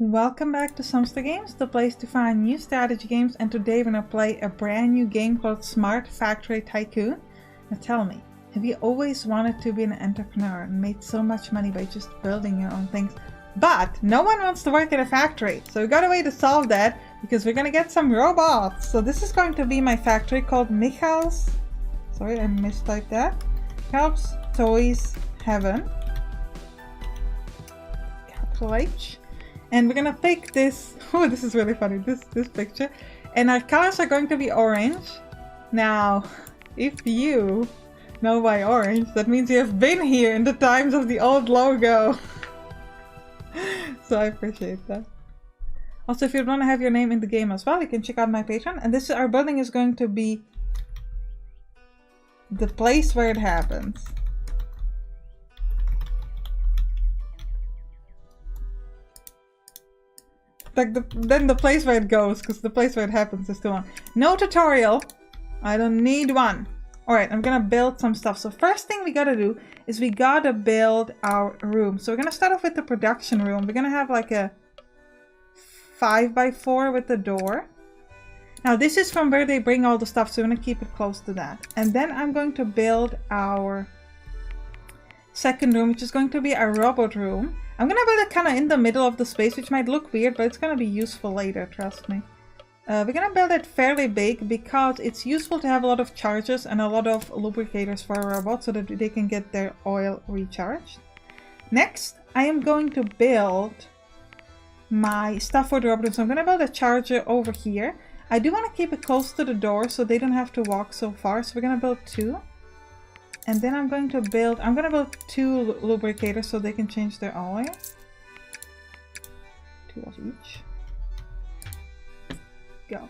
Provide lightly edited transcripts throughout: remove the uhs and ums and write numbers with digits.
Welcome back to Sampstra Games, the place to find new strategy games, and today we're gonna play a brand new game called Smart Factory Tycoon. Now tell me, have you always wanted to be an entrepreneur and made so much money by just building your own things? But no one wants to work in a factory, so we got a way to solve that because we're gonna get some robots. So this is going to be my factory called Michal's, sorry I mistyped that, Helps Toys Heaven, capital H. And we're gonna pick this, oh this is really funny, this picture. And our colors are going to be orange. Now, if you know why orange, that means you have been here in the times of the old logo. So I appreciate that. Also, if you want to have your name in the game as well, you can check out my Patreon. And this, our building is going to be the place where it happens. Like then the place where it goes, because the place where it happens is too long. No tutorial. I don't need one. Alright, I'm gonna build some stuff. So first thing we gotta do is we gotta build our room. So we're gonna start off with the production room. We're gonna have like a 5x4 with the door. Now this is from where they bring all the stuff, so we're gonna keep it close to that. And then I'm going to build our second room, which is going to be our robot room. I'm gonna build it kind of in the middle of the space, which might look weird, but it's gonna be useful later, trust me. We're gonna build it fairly big because it's useful to have a lot of chargers and a lot of lubricators for a robot so that they can get their oil recharged. Next, I am going to build my stuff for the robot. So I'm gonna build a charger over here. I do want to keep it close to the door so they don't have to walk so far. So we're gonna build two. And then I'm going to build 2 lubricators so they can change their oil. 2 of each. Go.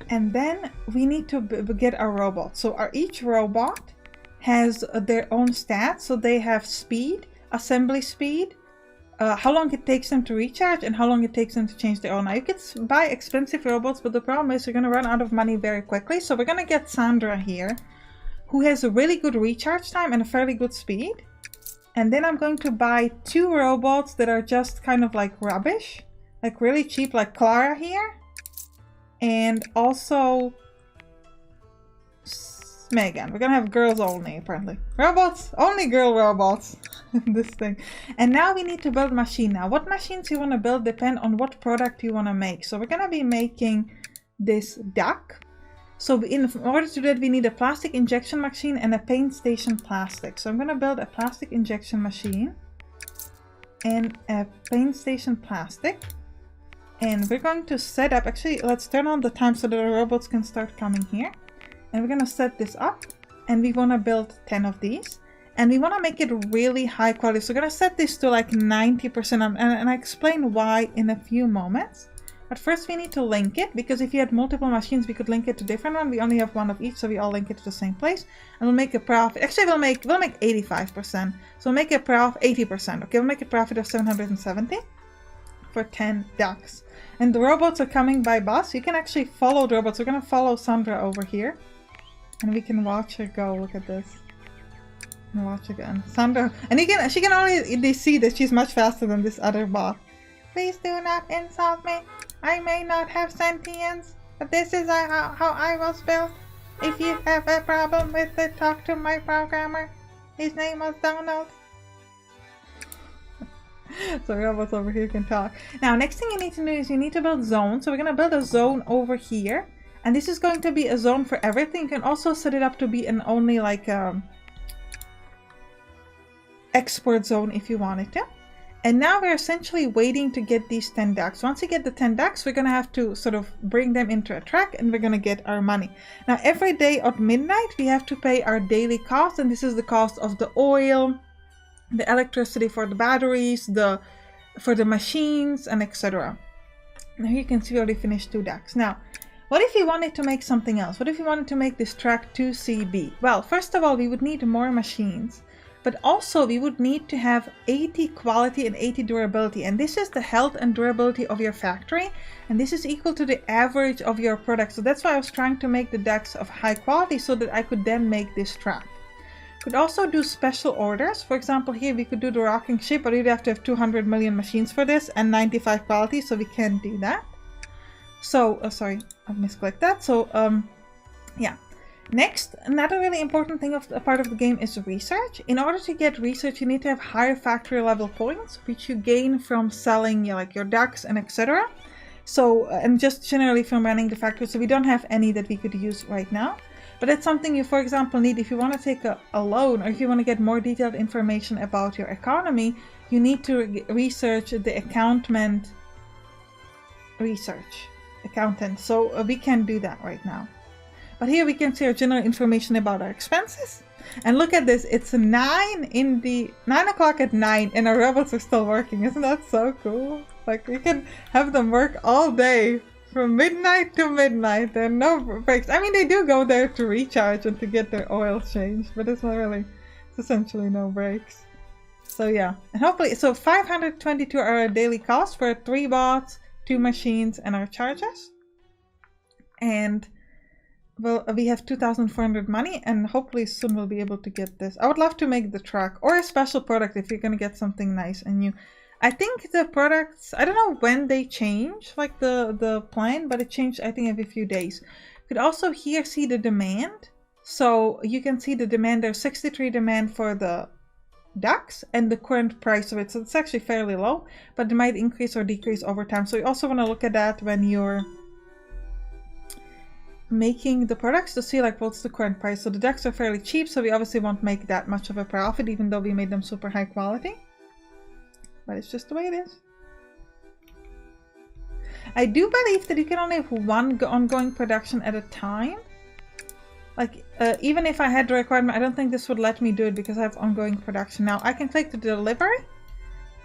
And then we need to get our robot. So each robot has their own stats. So they have speed, assembly speed, how long it takes them to recharge, and how long it takes them to change their oil. Now you can buy expensive robots, but the problem is you're going to run out of money very quickly. So we're going to get Sandra here, who has a really good recharge time and a fairly good speed. And then I'm going to buy 2 robots that are just kind of like rubbish, like really cheap, like Clara here. And also Megan. We're gonna have girls only, apparently. Robots, only girl robots. This thing. And now we need to build a machine. Now what machines you want to build depend on what product you want to make. So we're gonna be making this duck. So in order to do that, we need a plastic injection machine and a paint station plastic. So I'm going to build a plastic injection machine and a paint station plastic. And we're going to set up, actually, let's turn on the time so that the robots can start coming here. And we're going to set this up. And we want to build 10 of these. And we want to make it really high quality. So we're going to set this to like 90%. And I explain why in a few moments. But first we need to link it, because if you had multiple machines, we could link it to different one. We only have one of each, so we all link it to the same place. And we'll make a profit. Actually, we'll make 85%. So we'll make a profit 80%. Okay, we'll make a profit of 770 for 10 ducks. And the robots are coming by bus. You can actually follow the robots. We're gonna follow Sandra over here, and we can watch her go. Look at this. And watch again, Sandra. And she can already see that she's much faster than this other bot. Please do not insult me. I may not have sentience, but this is how I was built. If you have a problem with it, talk to my programmer. His name was Donald. So robots over here can talk. Now, next thing you need to do is you need to build zones. So we're going to build a zone over here. And this is going to be a zone for everything. You can also set it up to be an only like export zone if you wanted to. And now we're essentially waiting to get these 10 ducks. Once we get the 10 ducks, we're going to have to sort of bring them into a truck and we're going to get our money. Now, every day at midnight, we have to pay our daily cost. And this is the cost of the oil, the electricity for the batteries, for the machines, and etc. Now you can see we already finished 2 ducks. Now, what if we wanted to make something else? What if we wanted to make this track 2CB? Well, first of all, we would need more machines. But also we would need to have 80 quality and 80 durability. And this is the health and durability of your factory. And this is equal to the average of your product. So that's why I was trying to make the ducks of high quality so that I could then make this track. We'd also do special orders. For example, here we could do the rocking ship, but we'd have to have 200 million machines for this and 95 quality, so we can't do that. So, sorry, I misclicked that. So, yeah. Next, another really important thing of a part of the game is research. In order to get research, you need to have higher factory level points, which you gain from selling like your ducks and etc. So, and just generally from running the factory. So we don't have any that we could use right now. But it's something you, for example, need if you want to take a loan, or if you want to get more detailed information about your economy, you need to research the accountant. So we can do that right now. But here we can see our general information about our expenses. And look at this, it's 9 o'clock at night and our robots are still working. Isn't that so cool? Like we can have them work all day from midnight to midnight. There are no breaks. I mean, they do go there to recharge and to get their oil changed, but it's essentially no breaks. So yeah, and hopefully, so 522 are our daily cost for 3 bots, 2 machines and our chargers. And well, we have 2,400 money, and hopefully soon we'll be able to get this. I would love to make the truck or a special product if you're going to get something nice and new. I think the products, I don't know when they change, like the plan, but it changed, I think, every few days. You could also here see the demand. So you can see the demand. There's 63 demand for the ducks and the current price of it. So it's actually fairly low, but it might increase or decrease over time. So you also want to look at that when you're making the products to see like what's the current price. So the ducks are fairly cheap, so we obviously won't make that much of a profit even though we made them super high quality, but it's just the way it is. I do believe that you can only have 1 ongoing production at a time. Like even if I had the requirement, I don't think this would let me do it because I have ongoing production. Now I can click the delivery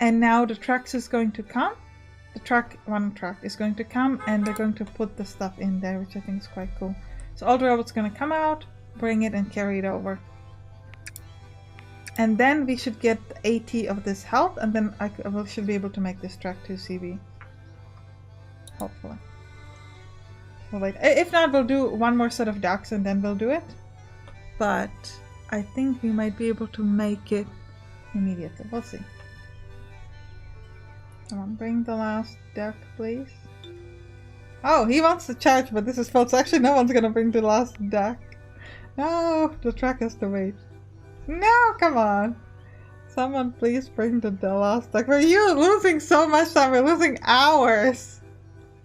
and now the trucks is going to come. One truck is going to come and they're going to put the stuff in there, which I think is quite cool. So all the robots are going to come out, bring it and carry it over. And then we should get 80 of this health, and then I should be able to make this truck 2 CV. Hopefully. We'll wait. If not, we'll do 1 more set of ducks and then we'll do it. But I think we might be able to make it immediately. We'll see. Come on, bring the last duck, please. Oh, he wants to charge, but this is false. So actually, no one's gonna bring the last duck. No, the truck has to wait. No, come on. Someone please bring the last duck. We're losing so much time. We're losing hours.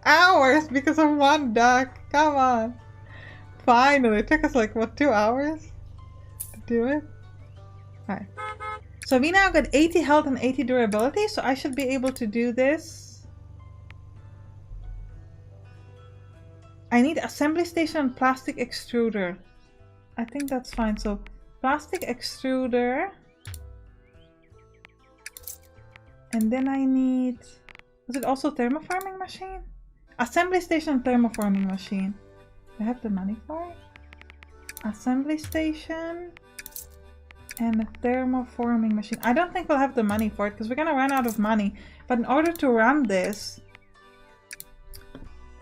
Hours because of 1 duck. Come on. Finally. It took us like, what, 2 hours to do it? Alright. So we now got 80 health and 80 durability, so I should be able to do this. I need assembly station and plastic extruder. I think that's fine. So plastic extruder. And then I need... Was it also thermoforming machine? Assembly station and thermoforming machine. Do I have the money for it? Assembly station... and a thermoforming machine. I don't think we'll have the money for it because we're gonna run out of money. But in order to run this,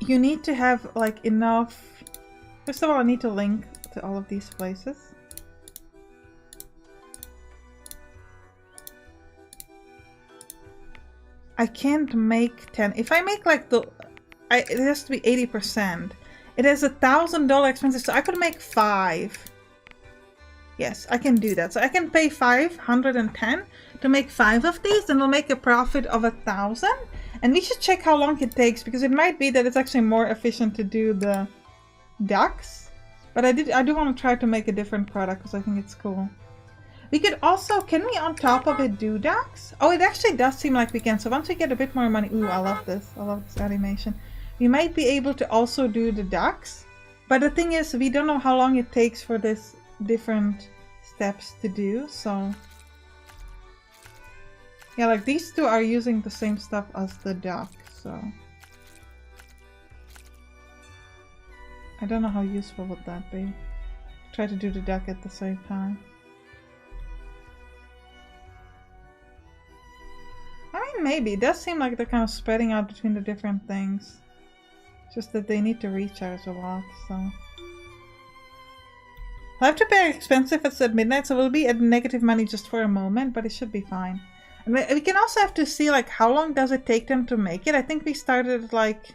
you need to have like enough. First of all, I need to link to all of these places. I can't make 10. If I make like it has to be 80%. It has $1,000 expenses, so I could make 5. Yes, I can do that. So I can pay 510 to make 5 of these, and we'll make a profit of 1,000. And we should check how long it takes, because it might be that it's actually more efficient to do the ducks. But I do want to try to make a different product because I think it's cool. We could also, can we on top of it do ducks? Oh, it actually does seem like we can. So once we get a bit more money, ooh, I love this. I love this animation. We might be able to also do the ducks. But the thing is, we don't know how long it takes for this different steps to do, so yeah, like these 2 are using the same stuff as the duck, so I don't know how useful would that be. Try to do the duck at the same time. I mean, maybe. It does seem like they're kind of spreading out between the different things. Just that they need to recharge a lot, so I'll have to pay expensive if it's at midnight, so we'll be at negative money just for a moment, but it should be fine. And we can also have to see, like, how long does it take them to make it? I think we started, like...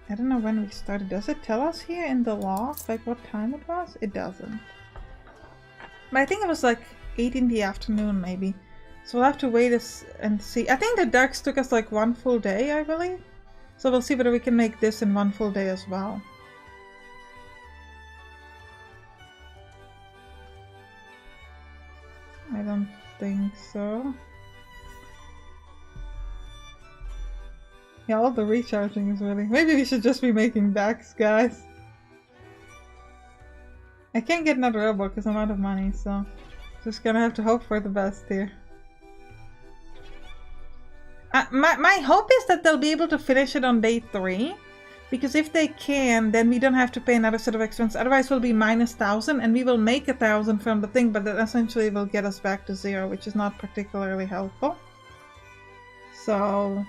I don't know when we started. Does it tell us here in the log, like, what time it was? It doesn't. But I think it was, like, 8 in the afternoon, maybe. So we'll have to wait and see. I think the ducks took us, like, 1 full day, I believe. So we'll see whether we can make this in 1 full day as well. I don't think so. Yeah, all the recharging is really... Maybe we should just be making ducks, guys. I can't get another robot because I'm out of money, so... Just gonna have to hope for the best here. My hope is that they'll be able to finish it on day 3. Because if they can, then we don't have to pay another set of expense. Otherwise we'll be minus 1,000 and we will make 1,000 from the thing, but that essentially will get us back to 0, which is not particularly helpful. So...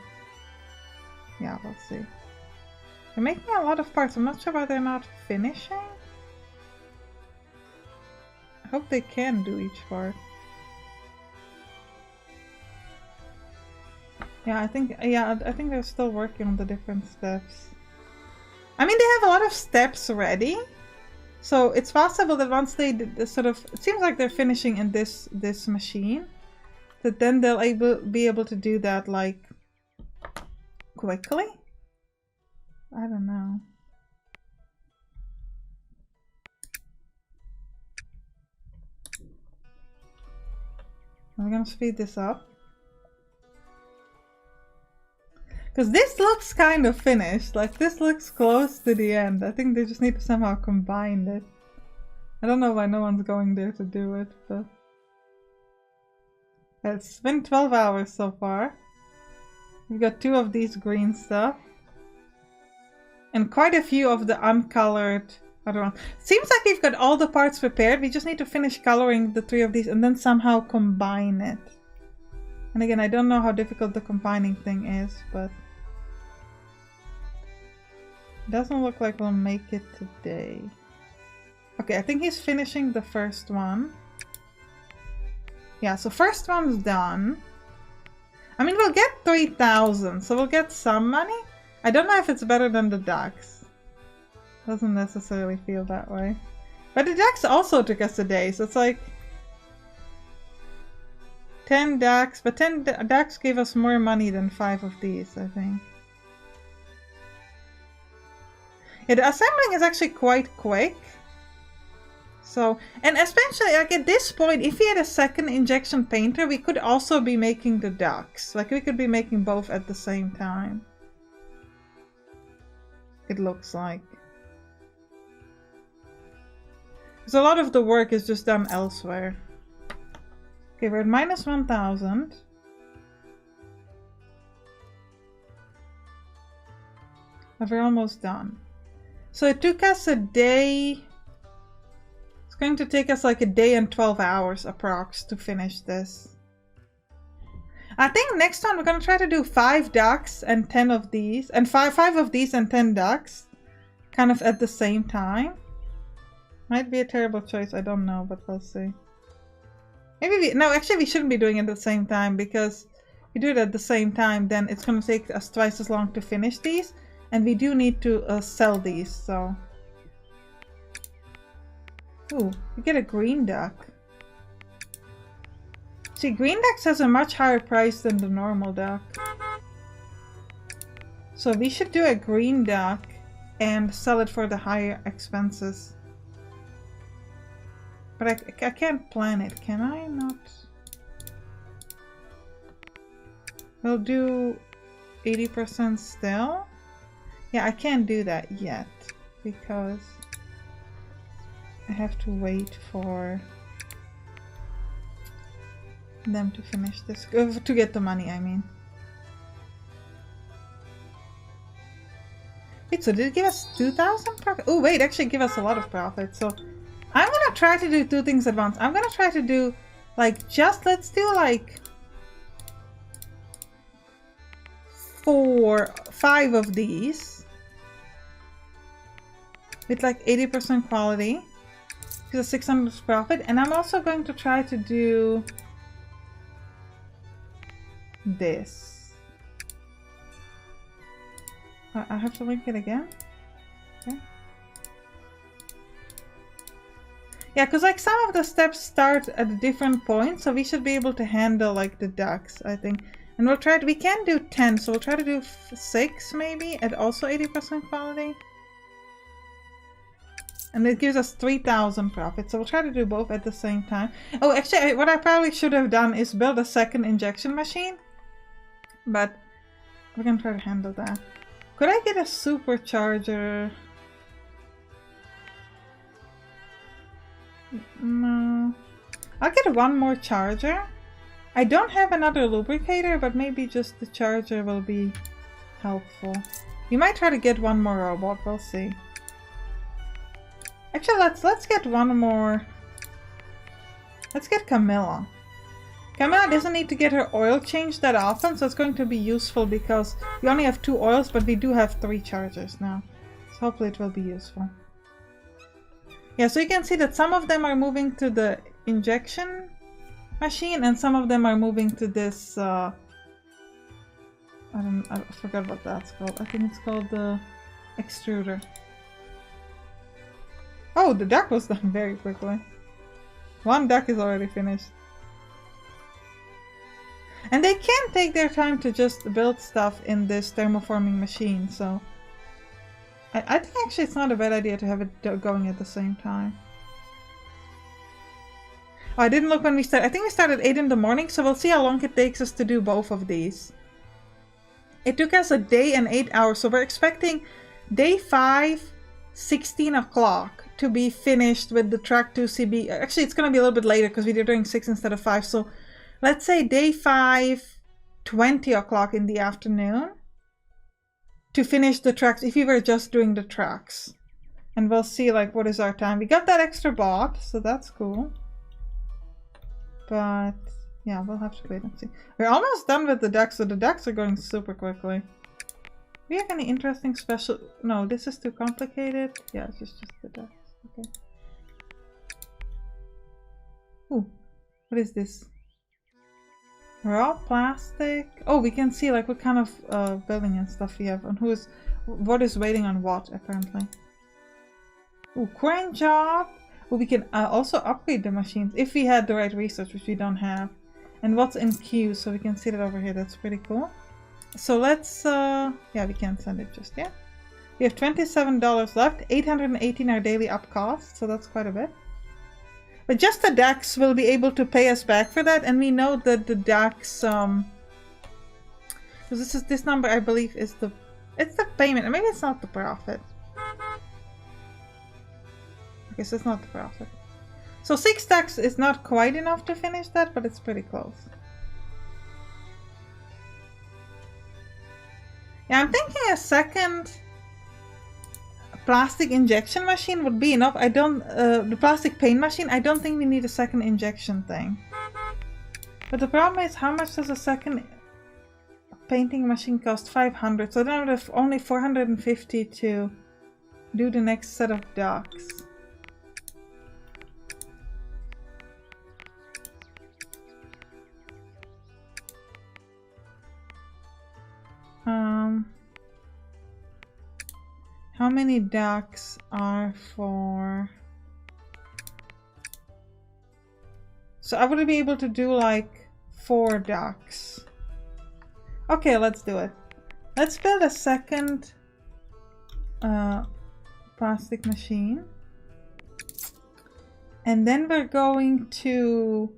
yeah, we'll see. They're making a lot of parts. I'm not sure why they're not finishing. I hope they can do each part. Yeah, I think they're still working on the different steps. I mean, they have a lot of steps ready. So it's possible that once they sort of... It seems like they're finishing in this machine. That then they'll be able to do that, like... quickly? I don't know. I'm gonna speed this up. Because this looks kind of finished. Like, this looks close to the end. I think they just need to somehow combine it. I don't know why no one's going there to do it, but... It's been 12 hours so far. We've got 2 of these green stuff. And quite a few of the uncolored other ones. Seems like we've got all the parts prepared. We just need to finish coloring the 3 of these and then somehow combine it. And again, I don't know how difficult the combining thing is, but... It doesn't look like we'll make it today. Okay, I think he's finishing the first one. Yeah, so first one's done. I mean, we'll get 3,000, so we'll get some money. I don't know if it's better than the ducks. Doesn't necessarily feel that way. But the ducks also took us a day, so it's like... 10 ducks, but 10 ducks gave us more money than 5 of these, I think. Yeah, the assembling is actually quite quick. So, and especially like at this point, if we had a second injection painter, we could also be making the ducks. Like we could be making both at the same time. It looks like. Because a lot of the work is just done elsewhere. Okay, we're at minus 1,000. But we're almost done. So it took us a day. It's going to take us like a day and 12 hours approx to finish this. I think next time we're going to try to do 5 ducks and 10 of these. And 5 of these and 10 ducks. Kind of at the same time. Might be a terrible choice, I don't know, but we'll see. Maybe no, actually we shouldn't be doing it at the same time, because if we do it at the same time, then it's going to take us twice as long to finish these. And we do need to sell these, so... Ooh, we get a green duck. See, green ducks has a much higher price than the normal duck. So we should do a green duck and sell it for the higher expenses. But I can't plan it, can I? Not... We'll do 80% still. Yeah, I can't do that yet because I have to wait for them to finish this, to get the money, I mean. Wait, so did it give us 2,000 profit? Oh wait, actually give us a lot of profit. So I'm gonna try to do 2 things at once. I'm gonna try to do like let's do like 5 of these. with like 80% quality. Because 600 profit. And I'm also going to try to do this. I have to link it again. Okay. Yeah, because like some of the steps start at a different point, so we should be able to handle like the ducks, I think. And we'll try to, we can do 10, so we'll try to do 6 maybe at also 80% quality. And it gives us 3,000 profit, so we'll try to do both at the same time. Oh, actually, what I probably should have done is build a second injection machine. But we're gonna try to handle that. Could I get a supercharger? No. I'll get one more charger. I don't have another lubricator, but maybe just the charger will be helpful. You might try to get one more robot, we'll see. Actually, let's get one more. Let's get Camilla. Camilla doesn't need to get her oil changed that often, so it's going to be useful because we only have 2 oils, but we do have 3 chargers now. So hopefully it will be useful. Yeah, so you can see that some of them are moving to the injection machine and some of them are moving to this, I forgot what that's called. I think it's called the extruder. Oh, the duck was done very quickly. 1 duck is already finished. And they can take their time to just build stuff in this thermoforming machine, so... I think actually it's not a bad idea to have it going at the same time. Oh, I didn't look when we started. I think we started at 8 in the morning, so we'll see how long it takes us to do both of these. It took us a day and 8 hours, so we're expecting day 5, 16 o'clock to be finished with the track 2 CB. Actually, it's going to be a little bit later because we're doing 6 instead of 5, so let's say day 5, 20 o'clock in the afternoon to finish the tracks if we were just doing the tracks. And we'll see like what is our time. We got that extra bot, so that's cool. But yeah, we'll have to wait and see. We're almost done with the ducks, so the ducks are going super quickly. Do we have any interesting special... No, this is too complicated. Yeah, it's just the ducks. Okay. Ooh, what is this? Raw plastic. Oh, we can see like what kind of building and stuff we have and what is waiting on what apparently. Ooh, crane job. Oh, we can also upgrade the machines if we had the right research, which we don't have. And what's in queue, so we can see that over here. That's pretty cool. So let's yeah, we can't send it just yet. We have $27 left, 818 are daily up costs, so that's quite a bit. But just the DAX will be able to pay us back for that, and we know that the DAX, because this number I believe is it's the payment, or maybe it's not the profit. Okay, so it's not the profit. So 6 DAX is not quite enough to finish that, but it's pretty close. Yeah, I'm thinking a second plastic injection machine would be enough. I don't, the plastic paint machine, I don't think we need a second injection thing. But the problem is, how much does a second painting machine cost? 500, so then I would have only 450 to do the next set of ducks. How many ducks are for... So I would be able to do like 4 ducks. Okay, let's do it. Let's build a second plastic machine. And then we're going to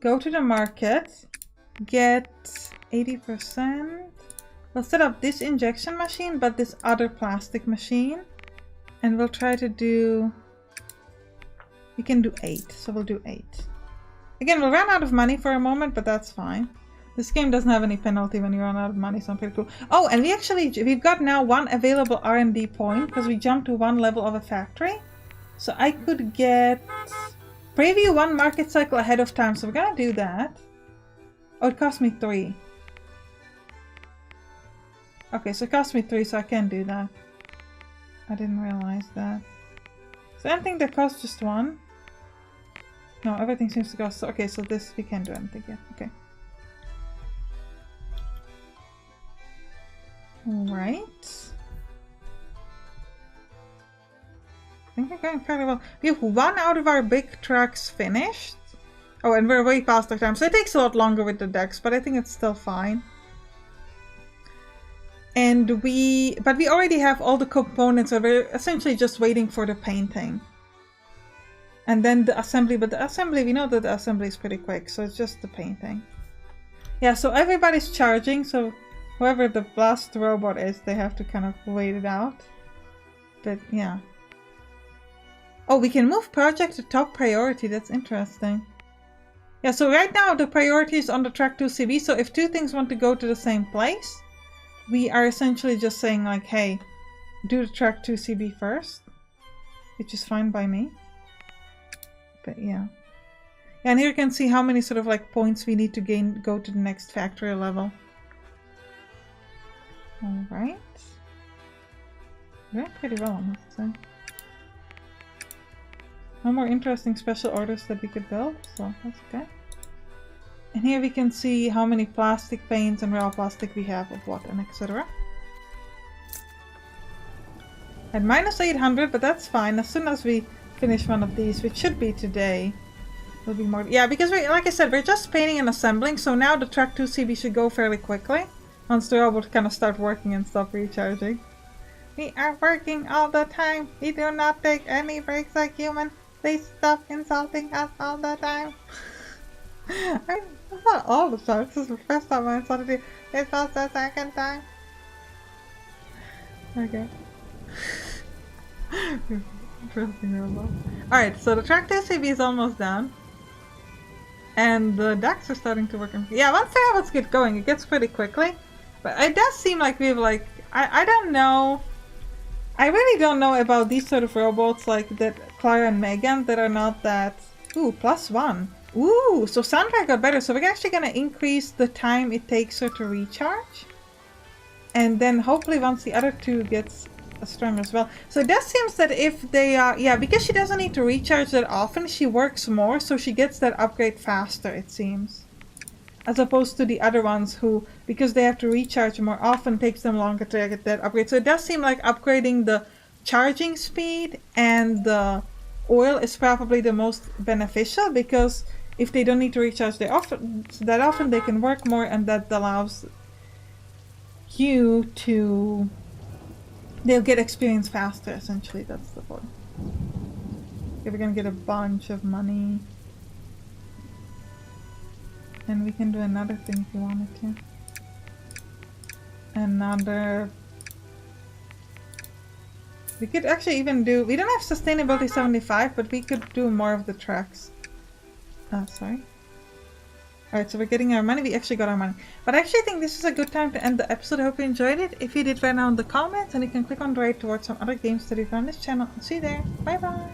go to the market, get 80%. We'll set up this injection machine, but this other plastic machine. And we'll try to do... We can do 8, so we'll do 8. Again, we'll run out of money for a moment, but that's fine. This game doesn't have any penalty when you run out of money, so I'm pretty cool. Oh, and we've got now 1 available R&D point, because we jumped to 1 level of a factory. So I could get... Preview 1 market cycle ahead of time, so we're gonna do that. Oh, it cost me 3. Okay, so it cost me 3, so I can't do that. I didn't realize that. Is there anything that costs just 1? No, everything seems to cost. So, okay, so this we can't do anything yet. Okay. Alright. I think we're going fairly well. We have 1 out of our big tracks finished. Oh, and we're way past our time, so it takes a lot longer with the decks, but I think it's still fine. And but we already have all the components, so we're essentially just waiting for the painting. And then the assembly, but the assembly, we know that the assembly is pretty quick, so it's just the painting. Yeah, so everybody's charging, so whoever the last robot is, they have to kind of wait it out. But yeah. Oh, we can move project to top priority, that's interesting. Yeah, so right now the priority is on the track 2 CB, so if 2 things want to go to the same place, we are essentially just saying like, hey, do the track 2 CB first, which is fine by me. But yeah. Yeah, and here you can see how many sort of like points we need to gain, go to the next factory level. Alright. We're doing pretty well, I must say. No more interesting special orders that we could build, so that's okay. And here we can see how many plastic paints and raw plastic we have of what and etc. At minus 800, but that's fine. As soon as we finish one of these, which should be today, there'll be more. Yeah, because we, like I said, we're just painting and assembling, so now the track 2 CB should go fairly quickly once the robot kind of start working and stop recharging. We are working all the time. We do not take any breaks like humans. Please stop insulting us all the time. It's not all the time. This is the first time I insulted you. This was the second time. Okay. Alright, so the track 2 CB is almost done. And the decks are starting to work. Yeah, once the robots get going, it gets pretty quickly. But it does seem like we have like... I don't know... I really don't know about these sort of robots like that, Clara and Megan, that are not that... Ooh, +1. Ooh, so Sandra got better. So we're actually going to increase the time it takes her to recharge. And then hopefully once the other 2 gets stronger as well. So it does seem that if they are... Yeah, because she doesn't need to recharge that often, she works more. So she gets that upgrade faster, it seems. As opposed to the other ones who, because they have to recharge more often, takes them longer to get that upgrade. So it does seem like upgrading the charging speed and the oil is probably the most beneficial, because if they don't need to recharge that often, they can work more, and that allows you to... They'll get experience faster, essentially. That's the point. Okay, we're gonna get a bunch of money. And we can do another thing if you wanted to. Another... We could actually even do... We don't have sustainability 75, but we could do more of the tracks. Sorry. Alright, so we're getting our money. We actually got our money. But I actually think this is a good time to end the episode. I hope you enjoyed it. If you did, write down in the comments, and you can click on the right towards some other games that you found on this channel. See you there. Bye bye!